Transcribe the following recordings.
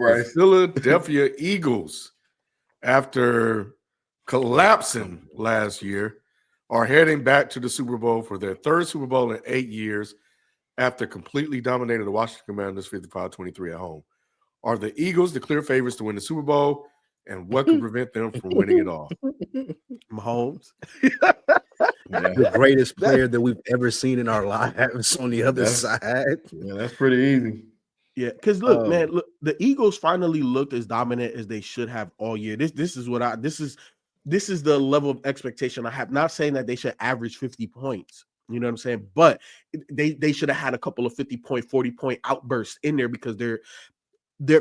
Right. The Philadelphia Eagles, after collapsing last year, are heading back to the Super Bowl for their third Super Bowl in 8 years after completely dominating the Washington Commanders 55-23 at home. Are the Eagles the clear favorites to win the Super Bowl, and what could prevent them from winning it all? Mahomes, Yeah. the greatest player that we've ever seen in our lives on the other side. Yeah, that's pretty easy. Yeah, because look, man, look, the Eagles finally looked as dominant as they should have all year. This is the level of expectation I have. Not saying that they should average 50 points. You know what I'm saying? But they should have had a couple of 50-point, 40-point outbursts in there because their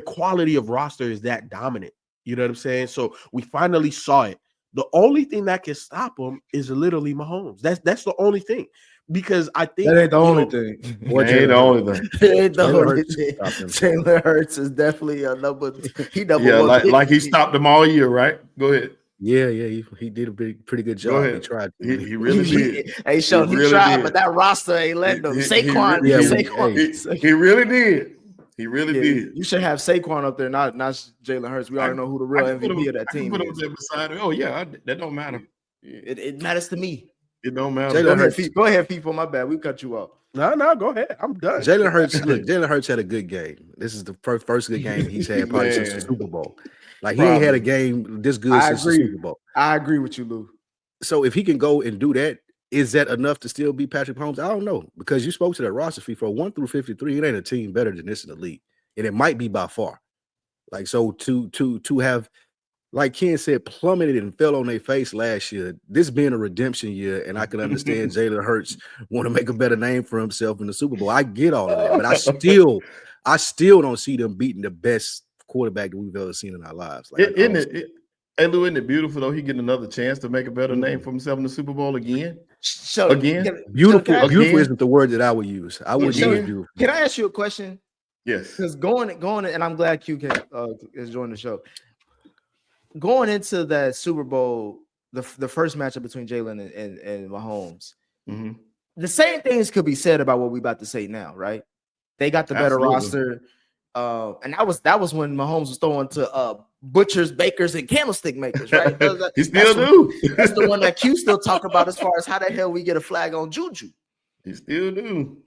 quality of roster is that dominant. You know what I'm saying? So we finally saw it. The only thing that can stop them is literally Mahomes. That's the only thing. Because I think that ain't the only thing. That ain't the only thing. It ain't the only thing. Jalen Hurts is definitely a number. He number Yeah, one. like he stopped them all year, right? Go ahead. Yeah, he did a pretty good job. He tried. He really did. Hey, Sean, he really tried, did. but that roster ain't letting them. Saquon, He really did. He really did. You should have Saquon up there, not Jalen Hurts. We already know who the real MVP of that team put is. him beside him. Oh yeah, that don't matter. It matters to me. It don't matter. Go ahead, people. My bad. We cut you off. No, go ahead. I'm done. Jalen Hurts had a good game. This is the first good game he's had probably since the Super Bowl. Like he ain't had a game this good since the Super Bowl. I agree with you, Lou. So if he can go and do that, is that enough to still beat Patrick Mahomes? I don't know, because you spoke to that roster fee for 1 through 53. It ain't a team better than this in the league, and it might be by far. Like so to have, like Ken said, plummeted and fell on their face last year. This being a redemption year, and I can understand Jalen Hurts want to make a better name for himself in the Super Bowl. I get all of that, but I still don't see them beating the best quarterback that we've ever seen in our lives. Like, Hey Lou, isn't it beautiful though? He getting another chance to make a better name for himself in the Super Bowl again. Beautiful isn't the word that I would use. I would use beautiful. Can I ask you a question? Yes. Because going, and I'm glad Q is joining the show. Going into that Super Bowl, the first matchup between Jalen and Mahomes, the same things could be said about what we about to say now, right? They got the better roster, and that was when Mahomes was throwing to butchers, bakers, and candlestick makers, right? He still do. That's the one that Q still talk about as far as how the hell we get a flag on Juju. He still do.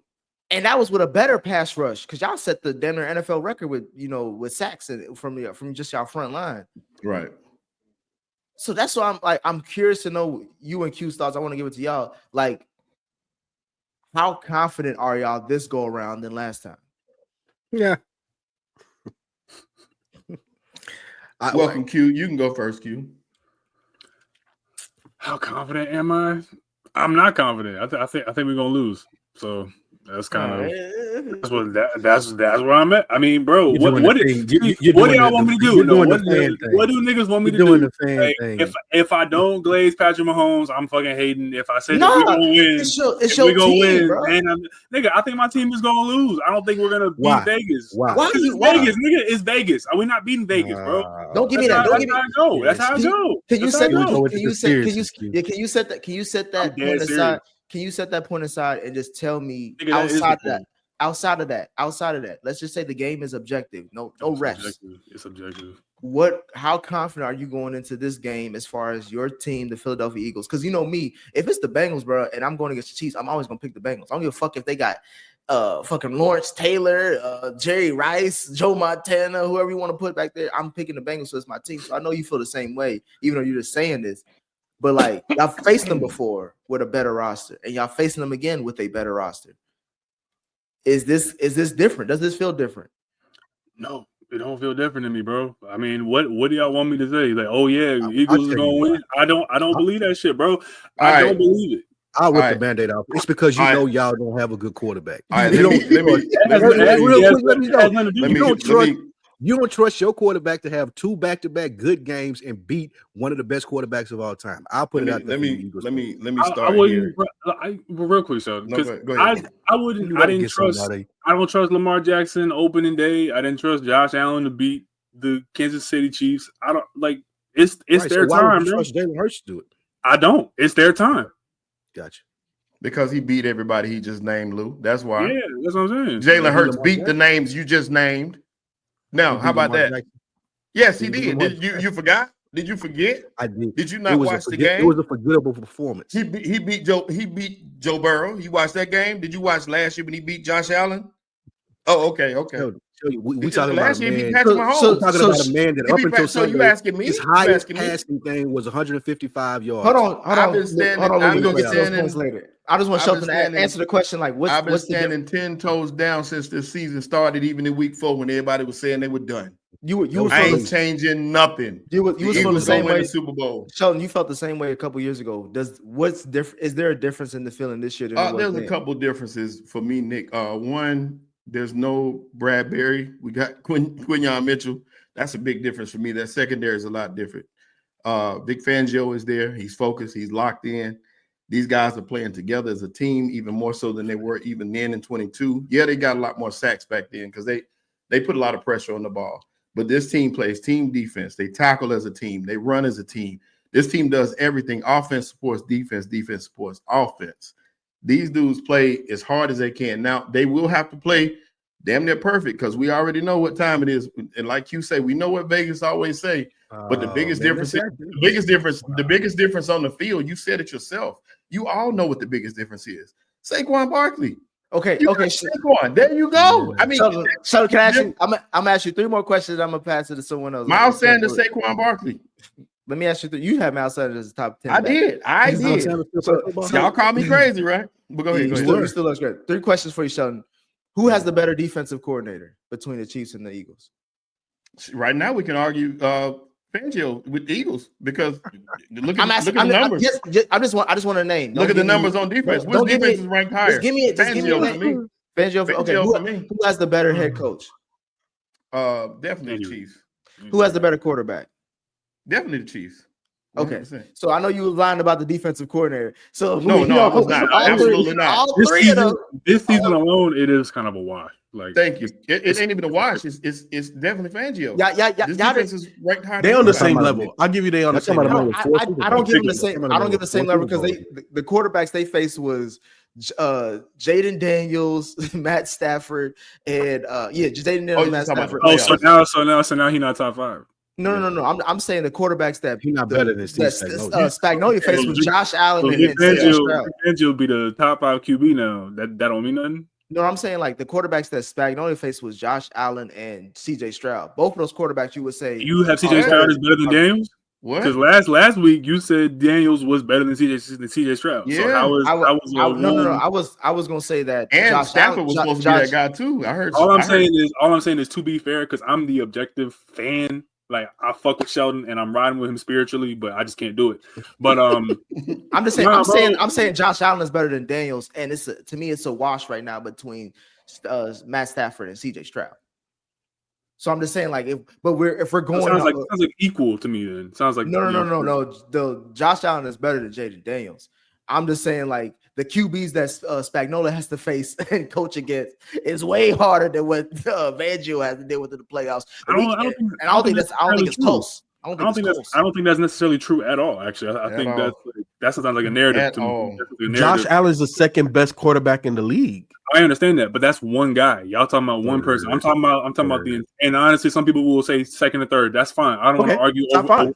And that was with a better pass rush because y'all set the Denver NFL record with sacks from just y'all front line. Right. So that's why I'm curious to know you and Q's thoughts. I want to give it to y'all. Like, how confident are y'all this go around than last time? Yeah. Welcome, Q. You can go first, Q. How confident am I? I'm not confident. I think we're gonna lose. So that's kind of that's where I'm at. I mean, bro, what do y'all want me to do? What do niggas want me to do? If I don't glaze Patrick Mahomes, I'm fucking hating. If I say that we're gonna win, we're gonna win, bro. And nigga, I think my team is gonna lose. I don't think we're gonna beat Vegas. Why? Vegas, nigga, it's Vegas. We're not beating Vegas, bro. Don't give me that. That's how I go. That's how I go. Can you set that point aside? Can you set that point aside and just tell me outside of that, let's just say the game is objective. No refs. It's objective. How confident are you going into this game as far as your team, the Philadelphia Eagles? Because you know me, if it's the Bengals, bro, and I'm going against the Chiefs, I'm always gonna pick the Bengals. I don't give a fuck if they got fucking Lawrence Taylor, Jerry Rice, Joe Montana, whoever you want to put back there. I'm picking the Bengals, so it's my team. So I know you feel the same way, even though you're just saying this. But like y'all faced them before with a better roster, and y'all facing them again with a better roster. Is this different? Does this feel different? No, it don't feel different to me, bro. I mean, what do y'all want me to say? Like, oh yeah, Eagles is gonna win. I don't believe that shit, bro. I don't believe it. I'll rip the Band-Aid off. It's because you know y'all don't have a good quarterback. You don't trust your quarterback to have 2 back-to-back good games and beat one of the best quarterbacks of all time. I'll put it out there. Let me start here. Real quick, so because I don't trust Lamar Jackson opening day. I didn't trust Josh Allen to beat the Kansas City Chiefs. I don't like it's their time. Trust Jalen Hurts to do it. I don't. It's their time. Gotcha. Because he beat everybody he just named, Lou. That's why. Yeah, that's what I'm saying. Jalen Hurts beat the names you just named. Now, how about that? Jackson. Yes, he He beat did. Lamar Did you forgot? Did you forget? I did. Did you not watch the game? It was a forgettable performance. He beat Joe Burrow. You watched that game? Did you watch last year when he beat Josh Allen? Oh, okay. We talking about last a year he beat man. Patrick Mahomes. Talking about a man that up until so you Sunday, asking me? his highest passing thing was 155 yards. Hold on. I've been standing. We're gonna get to those points later. I just want Shelton to answer the question. Like, I've been what's standing 10 toes down since this season started, even in week 4 when everybody was saying they were done. I ain't changing nothing. You was feeling the same way. The Super Bowl. Sheldon, you felt the same way a couple years ago. What's different? Is there a difference in the feeling this year? There's a couple differences for me, Nick. One, there's no Bradbury. We got Quinyon Mitchell. That's a big difference for me. That secondary is a lot different. Vic Fangio is there. He's focused. He's locked in. These guys are playing together as a team, even more so than they were even then in 22. Yeah, they got a lot more sacks back then because they put a lot of pressure on the ball. But this team plays team defense. They tackle as a team. They run as a team. This team does everything. Offense supports defense. Defense supports offense. These dudes play as hard as they can. Now, they will have to play damn near perfect because we already know what time it is. And like you say, we know what Vegas always say. But the biggest difference on the field, you said it yourself. You all know what the biggest difference is. Saquon Barkley. Okay. Saquon. There you go. I mean, so can I ask you? I'm gonna ask you 3 more questions. I'm gonna pass it to someone else. Miles Sanders, Saquon Barkley. Let me ask you. You have Miles Sanders as top 10. I did. Y'all call me crazy, right? But go ahead. You still looks great. 3 questions for you, Sheldon. Who has the better defensive coordinator between the Chiefs and the Eagles? Right now, we can argue Fangio with the Eaglook because look at the numbers. I just want a name. Look at the numbers on defense. Which defense is ranked higher? Give me Fangio for me. Fangio okay. Who has the better head coach? Definitely the Chiefs. Who has the better quarterback? Definitely the Chiefs. 100%. Okay, so I know you were lying about the defensive coordinator. So no, I was not. Absolutely not. All three of them. This season alone, it is kind of a wash. Like, thank you. It ain't even a wash. It's definitely Fangio. Yeah. This defense is ranked higher. They on the same level. I'll give you they on the same level. I don't give them the same. I don't give the same level because the quarterbacks they faced was Jaden Daniels, Matt Stafford, and Jaden Daniels, Matt Stafford. So now he's not top 5. No. I'm saying the quarterbacks that he's not better than Steve Spagnuolo faced with Josh Allen and Fangio will be the top 5 QB now. That don't mean nothing. No, I'm saying like the quarterbacks that Spagnuolo faced was Josh Allen and CJ Stroud. Both of those quarterbacks, you would say you have CJ Stroud is better than Daniels. What? Because last week you said Daniels was better than CJ Stroud. Yeah. So I was gonna say that. And Josh Stafford was supposed to be that guy too. I heard. All I'm saying is to be fair, because I'm the objective fan. Like I fuck with Sheldon and I'm riding with him spiritually, but I just can't do it. But I'm just saying I'm saying Josh Allen is better than Daniels, and to me it's a wash right now between Matt Stafford and CJ Stroud. So I'm just saying like if we're going sounds like equal to me then. Sounds like no. The Josh Allen is better than Jaden Daniels. I'm just saying like the QBs that Spagnuolo has to face and coach against is way harder than what Fangio has to deal with in the playoffs. I don't think it's close. I don't think that's necessarily true at all. Actually, I think that sounds like a narrative to me. Josh Allen's the second best quarterback in the league. I understand that, but that's one guy. Y'all talking about one person. I'm talking about the. And honestly, some people will say second or third. That's fine. I don't want to argue. I don't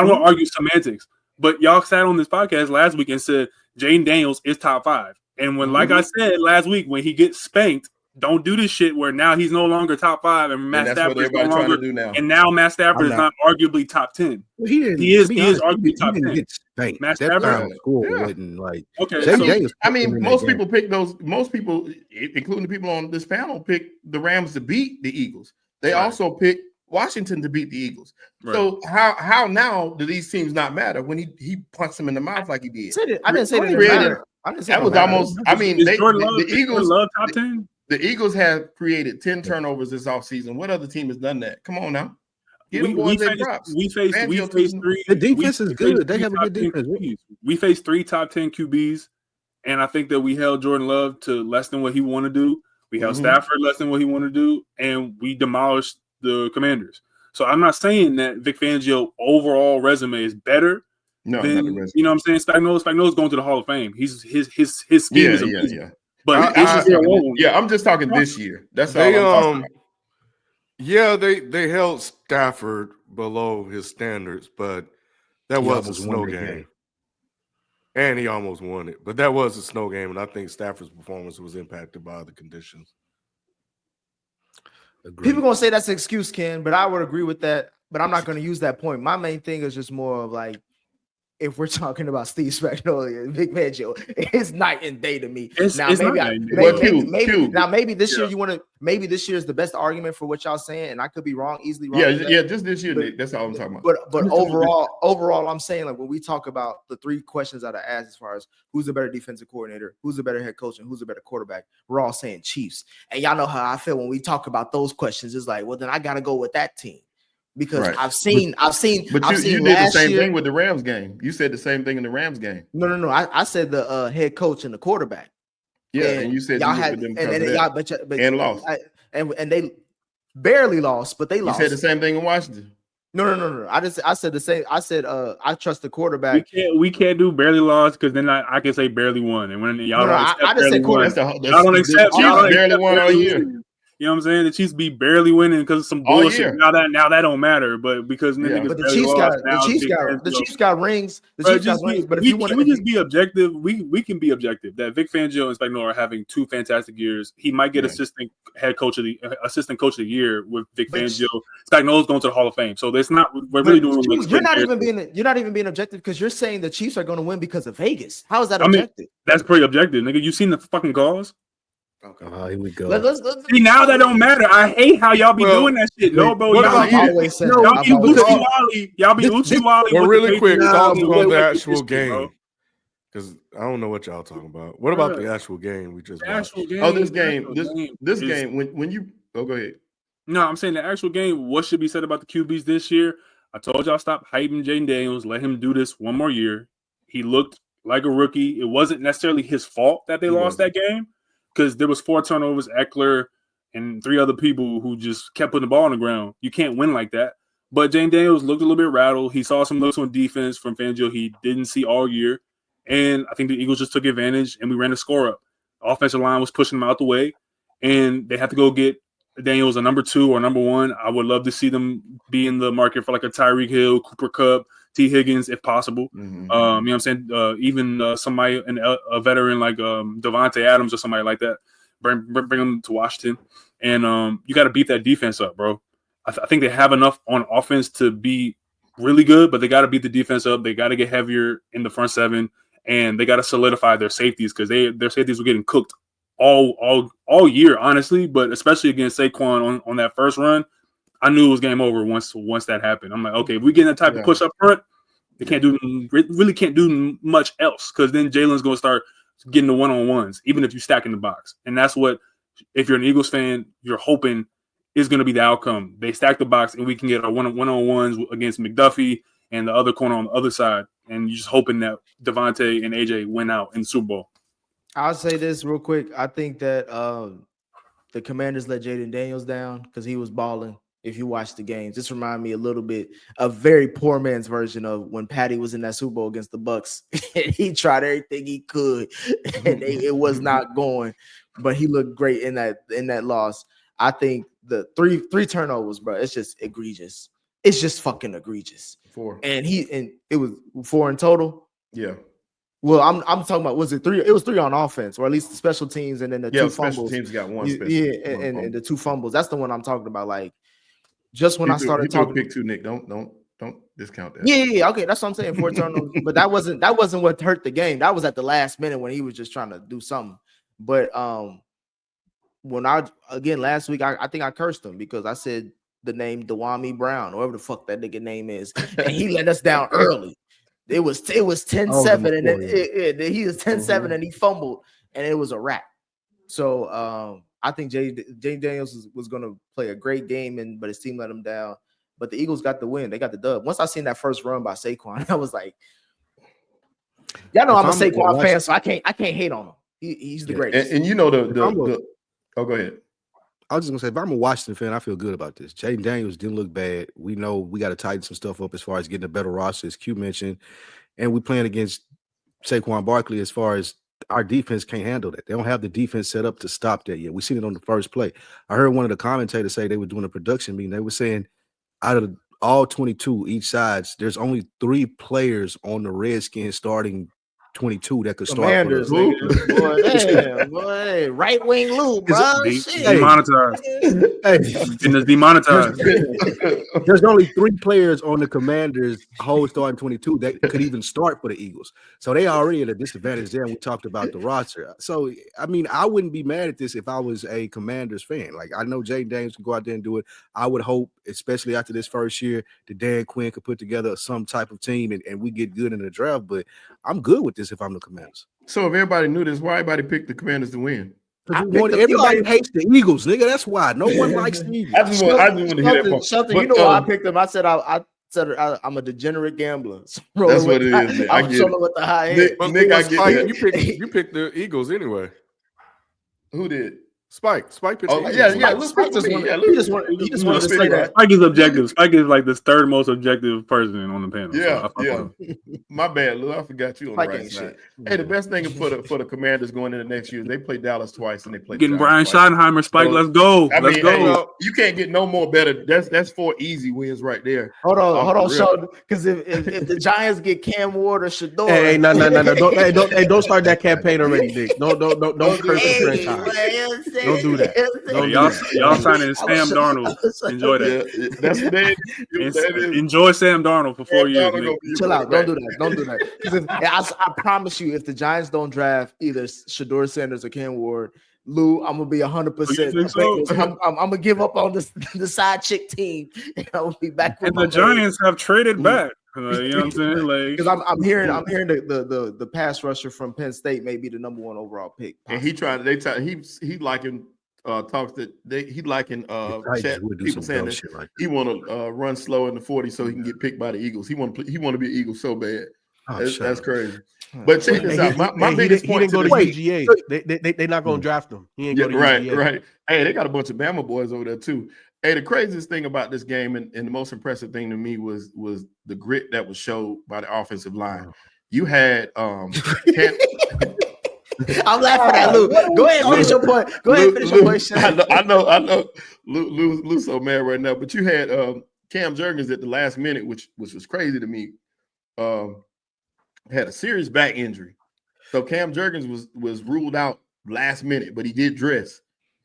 want to argue semantics. But y'all sat on this podcast last week and said Jaden Daniels is top 5. And when, like I said last week, when he gets spanked, don't do this shit where now he's no longer top 5 and Matt Stafford is no longer. And now Matt Stafford is not arguably top 10. Well, he is arguably top 10. Matt Stafford wasn't like okay. I mean, most people pick those. Most people, including the people on this panel, pick the Rams to beat the Eagles. They also pick Washington to beat the Eagles. Right. So how now do these teams not matter when he punched them in the mouth like he did? I didn't say that. That was almost. I mean, the Eagles love top 10. The Eagles have created 10 turnovers this offseason. What other team has done that? Come on now. We faced 3. The defense is good. They have a good defense. We faced 3 top 10 QBs, and I think that we held Jordan Love to less than what he wanted to do. We held Stafford less than what he wanted to do, and we demolished the Commanders. So I'm not saying that Vic Fangio overall resume is better. No, than, not the resume. You know what I'm saying? Spagnuolo's going to the Hall of Fame. His scheme is amazing. Yeah. But I'm just talking this year. That's all I'm talking about. Yeah, they held Stafford below his standards, but that He was a almost won snow that game. game. And he almost won it. But that was a snow game, and I think Stafford's performance was impacted by the conditions. Agreed. People gonna say that's an excuse, Ken, but I would agree with that. But I'm not gonna use that point. My main thing is just more of like, if we're talking about Steve Spagnuolo and Vic Fangio, it's night and day to me. It's Now not maybe night and day. maybe this year you want to, maybe this year is the best argument for what y'all saying, and I could be wrong, easily wrong. Yeah, just this year, Nick. That's all I'm talking about. But overall, I'm saying, like, when we talk about the three questions that I asked as far as who's a better defensive coordinator, who's a better head coach, and who's a better quarterback, we're all saying Chiefs. And y'all know how I feel when we talk about those questions. It's like, well, then I gotta go with that team. Because Right. I've seen But you did the same thing with the Rams game. You said the same thing in the Rams game. No. I said the head coach and the quarterback. Yeah, and you said y'all you had with them and lost. And they barely lost, but they You lost. said the same thing in Washington. No. I said the same. I said I trust the quarterback. We can't do barely lost because then I can say barely won. And when y'all I just said quarterback. Y'all don't accept barely won all year. You know what I'm saying? The Chiefs be barely winning because of some All bullshit. year. Now that don't matter. But because But the Chiefs got rings. But if you want to just be objective, we can be objective. That Vic Fangio and Spagnuolo are having two fantastic years. He might get assistant coach of the year with Vic Fangio. Spagnuolo's going to the Hall of Fame. So it's not. We're really doing. You're not even being objective because you're saying the Chiefs are going to win because of Vegas. How is that objective? That's pretty objective, nigga. You seen the fucking calls? Okay. Here we go. Let's see, now that don't matter. I hate how y'all be doing that shit. No, bro. Y'all be Uchiwali. Well, really quick, thoughts on the actual game. Because I don't know what y'all talking about. What about the actual game we just watched? This game. When you go ahead. No, I'm saying the actual game. What should be said about the QBs this year? I told y'all stop hyping Jayden Daniels. Let him do this one more year. He looked like a rookie. It wasn't necessarily his fault that they lost that game. Because there was 4 turnovers, Eckler, and 3 other people who just kept putting the ball on the ground. You can't win like that. But Jayden Daniels looked a little bit rattled. He saw some looks on defense from Fangio he didn't see all year. And I think the Eagles just took advantage, and we ran the score up. The offensive line was pushing them out the way, and they have to go get Daniels a number 2 or number 1. I would love to see them be in the market for like a Tyreek Hill, Cooper Kupp, T. Higgins, if possible. Mm-hmm. You know what I'm saying? Even somebody, a veteran like Devontae Adams or somebody like that, bring them to Washington. And you got to beat that defense up, bro. I think they have enough on offense to be really good, but they got to beat the defense up. They got to get heavier in the front 7, and they got to solidify their safeties because their safeties were getting cooked all year, honestly, but especially against Saquon on that first run. I knew it was game over once that happened. I'm like, okay, if we get that type of push up front, they really can't do much else because then Jalen's going to start getting the one-on-ones, even if you stack in the box. And that's what, if you're an Eagles fan, you're hoping is going to be the outcome. They stack the box and we can get our one-on-ones against McDuffie and the other corner on the other side. And you're just hoping that Devontae and AJ win out in the Super Bowl. I'll say this real quick. I think that the Commanders let Jayden Daniels down because he was balling. If you watch the games, this reminds me a little bit of very poor man's version of when Patty was in that Super Bowl against the Bucks. And he tried everything he could, and it was not going. But he looked great in that loss. I think the three turnovers, bro. It's just egregious. It's just fucking egregious. 4. And it was 4 in total. Yeah. Well, I'm talking about, was it 3? It was 3 on offense, or at least the special teams, and then the 2 fumbles. Special teams got 1. And the 2 fumbles. That's the one I'm talking about. Like, just when I started talking, pick 2, Nick. Don't discount that. Yeah. Okay, that's what I'm saying. 4 turnovers, but that wasn't what hurt the game. That was at the last minute when he was just trying to do something. But when last week, I think I cursed him because I said the name Dewami Brown, or whatever the fuck that nigga name is, and he let us down early. It was 10-7, and then he was 10-7, and he fumbled, and it was a wrap. So I think Jayden Daniels was going to play a great game, but his team let him down. But the Eagles got the win; they got the dub. Once I seen that first run by Saquon, I was like, "Y'all know I'm a Saquon fan, so I can't hate on him. He's the greatest." And you know go ahead. I was just gonna say, if I'm a Washington fan, I feel good about this. Jayden Daniels didn't look bad. We know we got to tighten some stuff up as far as getting a better roster, as Q mentioned, and we playing against Saquon Barkley as far as our defense can't handle that. They don't have the defense set up to stop that yet. We seen it on the first play. I heard one of the commentators say they were doing a production meeting. They were saying out of all 22 each sides, there's only 3 players on the Redskins starting 22 that could start for Commanders, the nigga. Boy, damn, boy, right wing Lou, bro. Shit. Demonetized. Hey, And it's demonetized. there's only 3 players on the Commanders whole starting 22 that could even start for the Eagles. So they already at a disadvantage there. And we talked about the roster. So, I mean, I wouldn't be mad at this if I was a Commanders fan. Like, I know Jaden Daniels can go out there and do it. I would hope, especially after this first year, that Dan Quinn could put together some type of team and we get good in the draft. But I'm good with this if I'm the Commanders. So if everybody knew this, why everybody picked the Commanders to win? Everybody hates the Eagles, nigga. That's why no one likes the Eagles. I just want to hear that part. Something, But, you know why I picked them? I said I'm a degenerate gambler. So that's what it is. I'm rolling with the high end. Nick, I get that. You picked the Eagles anyway. Who did? Spike picked Oh, the yeah, Eagles. yeah. Spike just wanted to say that. Spike is objective. Spike is like the third most objective person on the panel. Yeah, so yeah. My bad, Lou. I forgot you on the Spike right ain't side. shit. Hey, the best thing for the Commanders going into next year, they play Dallas twice and they play getting Giants Brian twice. Schottenheimer. Spike, So, let's go. I Let's mean, go. hey, you can't get no more better. That's 4 easy wins right there. Hold on, for real. Sheldon. Because if the Giants get Cam Ward or Shador, Hey, no. Don't start that campaign already, Dick. Don't curse the franchise. Don't do that. Don't do that. Y'all signing Sam Darnold. Enjoy that. Yeah, that's that is. Enjoy Sam Darnold for 4 years. Darnold Nick. gonna be Chill out. right. Don't do that. 'Cause I promise you, if the Giants don't draft either Shador Sanders or Cam Ward, Lou, I'm gonna be 100%. You think so? I'm gonna give up on the side chick team, and I will be back with And my the Giants have traded back. You know what I'm saying? Like, because I'm hearing the pass rusher from Penn State may be the number 1 overall pick. And he tried. He liking talks that he liking chat people saying that he want to run slow in the 40 so he can get picked by the Eagles. He want to be an Eagle so bad. That's crazy. But check this out. My biggest point. He didn't go to UGA. They're not going to draft him. He ain't go to UGA. Right. Hey, they got a bunch of Bama boys over there too. Hey, the craziest thing about this game and the most impressive thing to me was the grit that was showed by the offensive line. You had I'm laughing at Lou. Go ahead and finish your point. Your point. I know. Lou's so mad right now. But you had Cam Jurgens at the last minute, which was crazy to me. Had a serious back injury, so Cam Jurgens was ruled out last minute, but he did dress.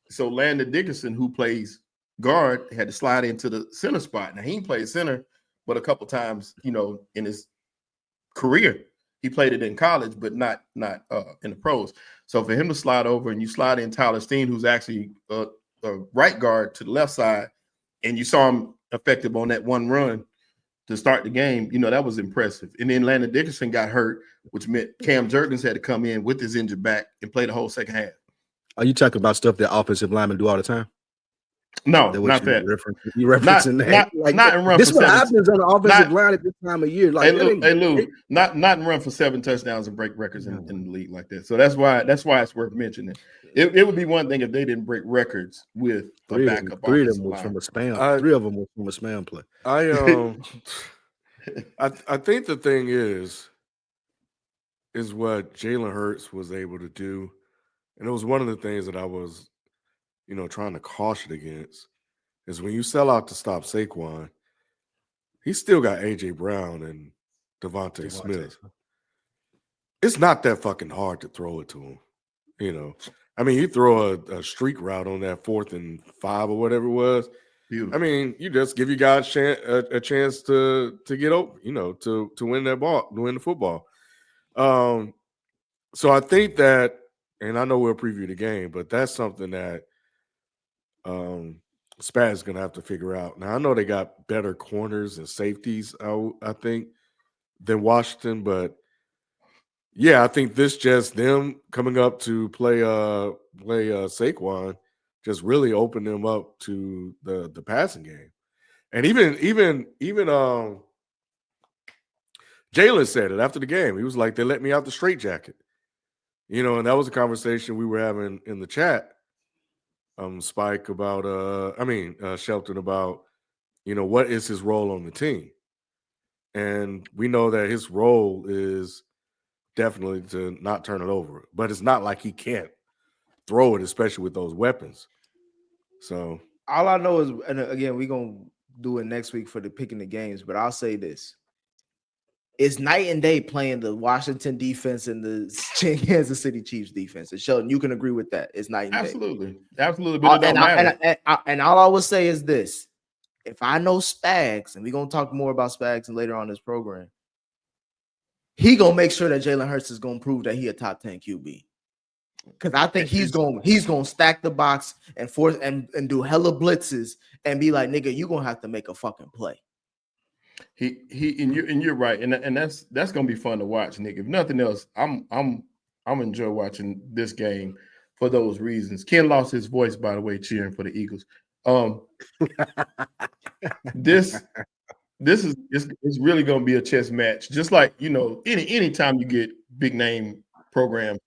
So Landon Dickerson, who plays guard, had to slide into the center spot. Now he played center, but a couple times, in his career. He played it in college, but not in the pros. So for him to slide over and you slide in Tyler Steen, who's actually a right guard to the left side, and you saw him effective on that one run to start the game, that was impressive. And then Landon Dickerson got hurt, which meant Cam Jurgens had to come in with his injured back and play the whole second half. Are you talking about stuff that offensive linemen do all the time? No, not that. You referencing that? Not in run this for what seven. happens on the offensive line at this time of year. Like, hey Lou, not in run for 7 touchdowns and break records in the league like that. So that's why it's worth mentioning. It would be one thing if they didn't break records with a backup. 3 of them was from a spam. 3 of them was from a spam play. I think the thing is what Jalen Hurts was able to do, and it was one of the things that I was, trying to caution against, is when you sell out to stop Saquon, he's still got AJ Brown and Devontae Smith. It's not that fucking hard to throw it to him. I mean, you throw a streak route on that 4th and 5 or whatever it was. Beautiful. I mean, you just give you guys a chance to get open, to win that ball, to win the football. So I think that, and I know we'll preview the game, but that's something that Spat is going to have to figure out. Now, I know they got better corners and safeties, I think, than Washington, but yeah, I think this just them coming up to play Saquon just really opened them up to the passing game. And even Jalen said it after the game. He was like, they let me out the straitjacket. And that was a conversation we were having in the chat. Spike about Shelton about, what is his role on the team? And we know that his role is definitely to not turn it over. But it's not like he can't throw it, especially with those weapons. So all I know is, and again, we're gonna do it next week for the picking the games, but I'll say this. It's night and day playing the Washington defense and the Kansas City Chiefs defense. And Sheldon, you can agree with that. It's night and day. Absolutely. But it don't matter. And all I would say is this. If I know Spags, and we're going to talk more about Spags and later on this program, he going to make sure that Jalen Hurts is going to prove that he a top 10 QB. Because I think he's going to stack the box and force and do hella blitzes and be like, nigga, you're going to have to make a fucking play. You're right, and that's gonna be fun to watch, Nick. If nothing else, I'm enjoy watching this game for those reasons. Ken lost his voice, by the way, cheering for the Eagles. This is it's really gonna be a chess match, just like any time you get big name programs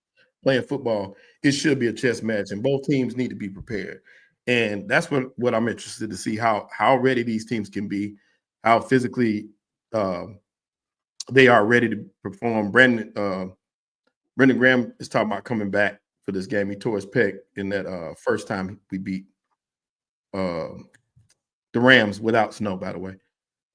playing football, it should be a chess match, and both teams need to be prepared. And that's what I'm interested to see how ready these teams can be. How physically they are ready to perform. Brendan Graham is talking about coming back for this game. He tore his pec in that first time we beat the Rams without Snow, by the way.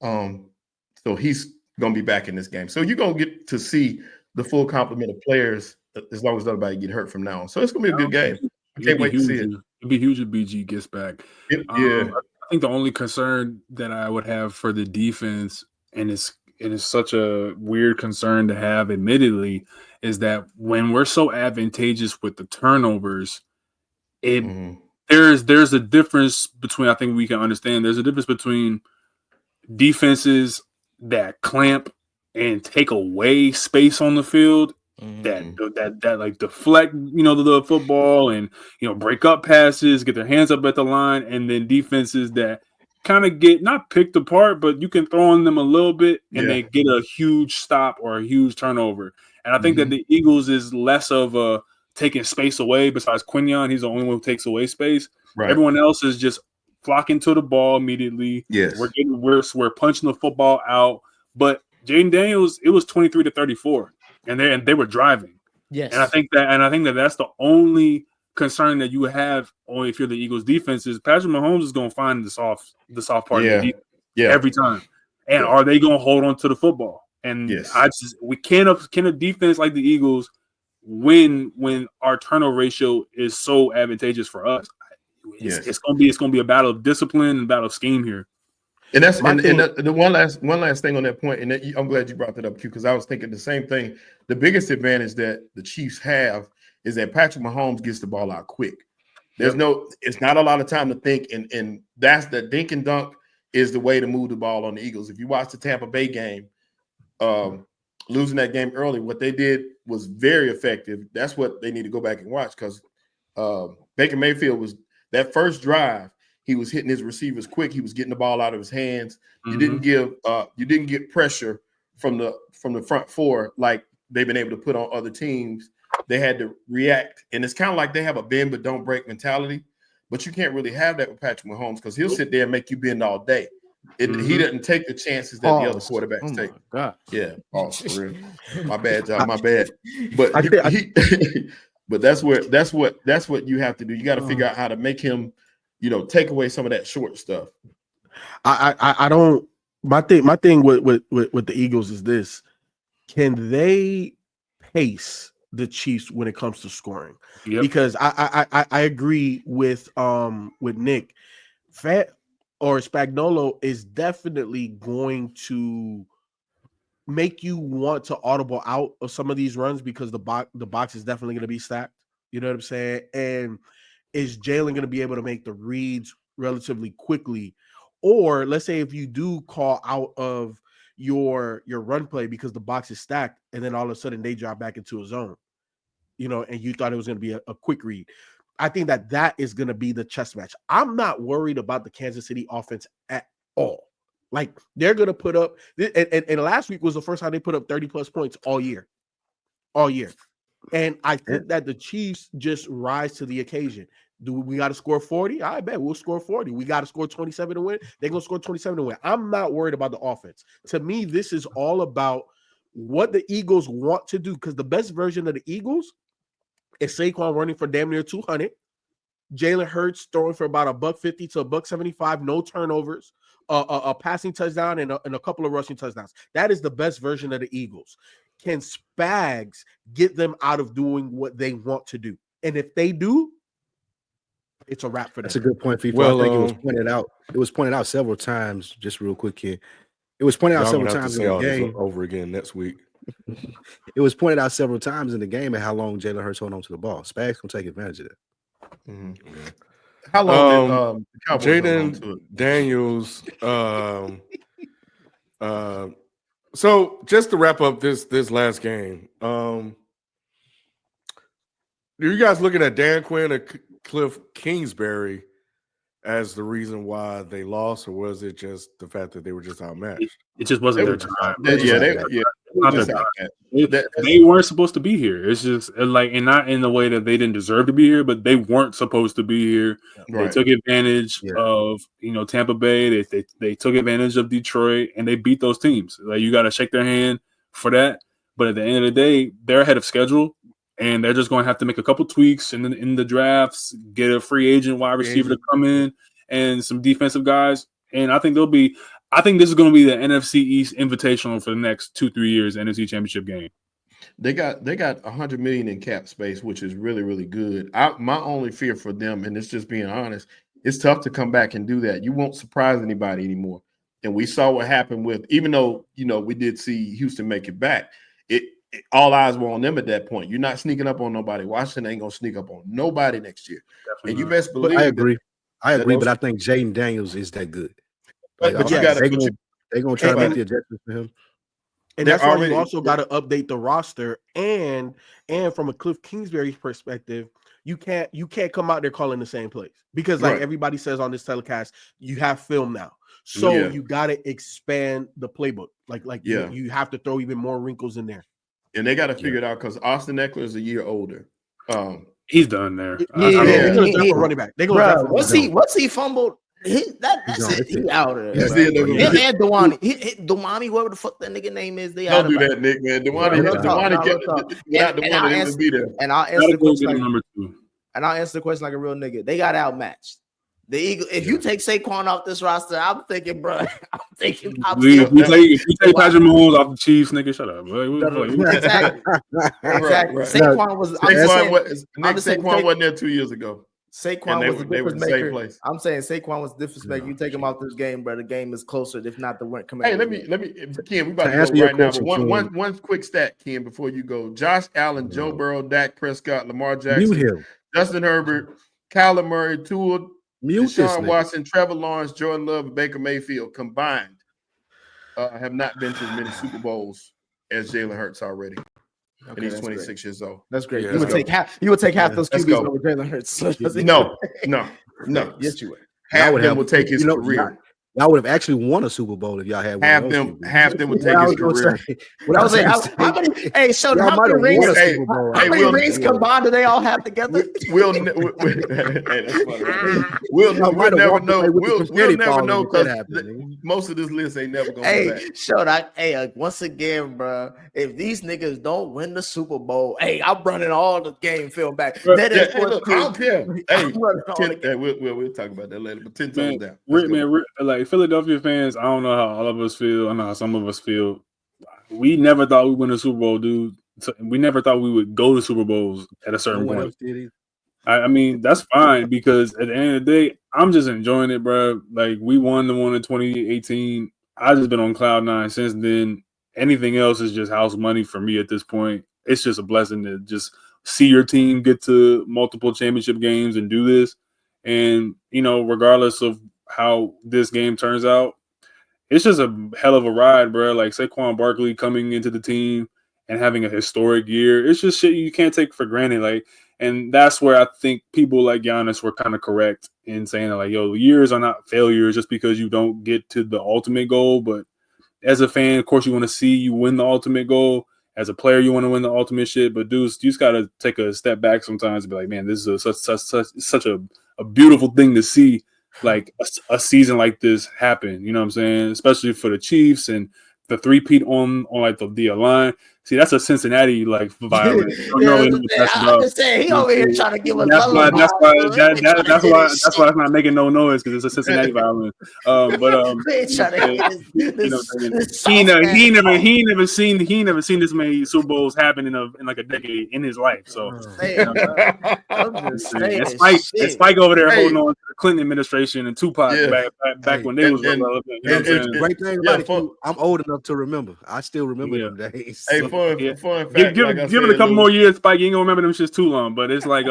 So he's going to be back in this game. So you're going to get to see the full complement of players as long as nobody get hurt from now on. So it's going to be a good game. I can't wait to see it. It'd be huge if BG gets back. Yeah. I think the only concern that I would have for the defense, and it's such a weird concern to have, admittedly, is that when we're so advantageous with the turnovers, there's a difference between, I think we can understand, there's a difference between defenses that clamp and take away space on the field, that like deflect, the football and break up passes, get their hands up at the line, and then defenses that kind of get not picked apart, but you can throw on them a little bit and they get a huge stop or a huge turnover. And I think that the Eagles is less of a taking space away. Besides Quinion, he's the only one who takes away space. Right. Everyone else is just flocking to the ball immediately. Yes, we're punching the football out. But Jaden Daniels, it was 23-34. And they were driving. Yes. And I think that that's the only concern that you have only if you're the Eagles defense is Patrick Mahomes is going to find the soft part of the defense every time. And are they going to hold on to the football? And can a defense like the Eagles win when our turnover ratio is so advantageous for us? It's going to be a battle of discipline and a battle of scheme here. And that's the one last thing on that point, and I'm glad you brought that up, Q, because I was thinking the same thing. The biggest advantage that the Chiefs have is that Patrick Mahomes gets the ball out quick. It's not a lot of time to think, and that's the dink and dunk is the way to move the ball on the Eagles. If you watch the Tampa Bay game, losing that game early, what they did was very effective. That's what they need to go back and watch, because Baker Mayfield was that first drive. He was hitting his receivers quick. He was getting the ball out of his hands. You didn't get pressure from the front four like they've been able to put on other teams. They had to react, and it's kind of like they have a bend but don't break mentality. But you can't really have that with Patrick Mahomes, because he'll sit there and make you bend all day. He doesn't take the chances that the other quarterbacks take. God. Yeah, for real. My bad, John. My bad. But but that's what you have to do. You got to figure out how to make him, take away some of that short stuff. I don't. My thing with the Eagles is this: can they pace the Chiefs when it comes to scoring? Because I agree with Nick. Spagnuolo is definitely going to make you want to audible out of some of these runs, because the box is definitely going to be stacked. You know what I'm saying? And is Jalen going to be able to make the reads relatively quickly? Or let's say if you do call out of your run play because the box is stacked, and then all of a sudden they drop back into a zone, and you thought it was going to be a quick read. I think that is going to be the chess match. I'm not worried about the Kansas City offense at all. Like, they're going to put up, and last week was the first time they put up 30-plus points all year. And I think that the Chiefs just rise to the occasion. Do we got to score 40? I bet we'll score 40. We got to score 27 to win. They're going to score 27 to win. I'm not worried about the offense. To me, this is all about what the Eagles want to do, because the best version of the Eagles is Saquon running for damn near 200, Jalen Hurts throwing for about $150 to $175, no turnovers, a passing touchdown and a couple of rushing touchdowns. That is the best version of the Eagles. Can Spags get them out of doing what they want to do? And if they do, it's a wrap for them. That's a good point, FIFA. Well, I think it was pointed out. It was pointed out several times. Just real quick, kid. It was pointed out several times in the game. Over again next week. It was pointed out several times in the game and how long Jalen Hurts hold on to the ball. Spags can take advantage of that. Mm-hmm. How long did Jaden Daniels? So just to wrap up this last game, are you guys looking at Dan Quinn or Cliff Kingsbury as the reason why they lost, or was it just the fact that they were just outmatched? It just wasn't their time. They weren't supposed to be here. It's just like, and not in the way that they didn't deserve to be here, but they weren't supposed to be here. Right. They took advantage of Tampa Bay. They took advantage of Detroit, and they beat those teams. Like, you got to shake their hand for that. But at the end of the day, they're ahead of schedule, and they're just going to have to make a couple tweaks in the drafts, get a free agent wide receiver to come in, and some defensive guys. And I think I think this is going to be the NFC East Invitational for the next 2-3 years, NFC Championship game. They got $100 million in cap space, which is really, really good. My only fear for them, and it's just being honest, it's tough to come back and do that. You won't surprise anybody anymore. And we saw what happened with, even though we did see Houston make it back, all eyes were on them at that point. You're not sneaking up on nobody. Washington ain't gonna sneak up on nobody next year. Definitely and you best believe. I agree. But I think Jaden Daniels is that good. They're gonna try to make the adjustments for him. And that's why you also got to update the roster. And from a Cliff Kingsbury's perspective, you can't come out there calling the same plays, because everybody says on this telecast, you have film now. So you got to expand the playbook. You have to throw even more wrinkles in there. And they got to figure it out, because Austin Eckler is a year older. He's done there. They're going to draft a running back. Once he fumbled, that's it. He out of there. And Dewani, whoever the fuck that nigga name is, they don't do that, Nick, man. Dewani be there. And I'll answer the question like a real nigga. They got outmatched. The Eagles. If you take Saquon off this roster, I'm thinking, bro. If you take Patrick Mahomes off the Chiefs, nigga, shut up. Exactly. Right. Saquon wasn't there 2 years ago. Saquon was the difference maker. I'm saying Saquon was the difference maker. You take him out this game, bro. The game is closer, if not the win. Hey, let me, Ken. We about to go right now. But one quick stat, Ken, before you go. Josh Allen, Joe Burrow, Dak Prescott, Lamar Jackson, Justin Herbert, Kyler Murray, Tua, Deshaun Watson, Trevor Lawrence, Jordan Love, and Baker Mayfield combined have not been to as many Super Bowls as Jalen Hurts already. Okay, and he's 26 years old. That's great. You would take half those QBs over Jalen Hurts. No. Yes, you would. Half of them will take his career. Y'all would have actually won a Super Bowl if y'all had one. Half them would take his career. How many rings combined do they all have together? We'll never know. We'll never know, because most of this list ain't never gonna be back. Once again, bro, if these niggas don't win the Super Bowl, I'm running all the game film back. I don't care. We'll talk about that later. But 10 times down. Like Philadelphia fans, I don't know how all of us feel. I know how some of us feel. We never thought we'd win a Super Bowl, dude. We never thought we would go to Super Bowls at a certain point. I mean, that's fine, because at the end of the day, I'm just enjoying it, bro. Like, we won the one in 2018. I've just been on cloud nine since then. Anything else is just house money for me at this point. It's just a blessing to just see your team get to multiple championship games and do this. And, regardless of how this game turns out, it's just a hell of a ride, bro. Like, Saquon Barkley coming into the team and having a historic year, it's just shit you can't take for granted. Like, and that's where I think people like Giannis were kind of correct in saying that, like, yo, years are not failures just because you don't get to the ultimate goal. But as a fan, of course, you want to see you win the ultimate goal. As a player, you want to win the ultimate shit. But dudes, you just got to take a step back sometimes and be like, man, this is such a beautiful thing to see. Like a season like this happen, you know what I'm saying? Especially for the Chiefs and the three-peat on like the line. See, that's a Cincinnati like violence. I'm just saying, he over here trying to give us That's why it's not making no noise because it's a Cincinnati violence. He never seen this many Super Bowls happen in like a decade in his life. So and Spike over there holding on to the Clinton administration and Tupac back when they was relevant. You know what I'm saying? Great thing about it, I'm old enough to remember. I still remember them days. Hey, fun fact. Give it a couple more years, Spike. You ain't gonna remember them shits too long. But it's like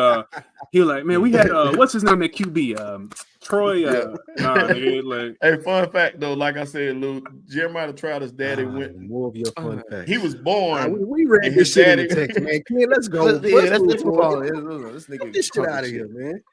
he was like, man, we had what's his name at QB? Troy. Hey, fun fact though, like I said, Lou, Jeremiah Trout's daddy went. More of your fun fact. He was born. We read this shit in the text, man. Let's go. Let's move on. Let's get this shit out of here, man.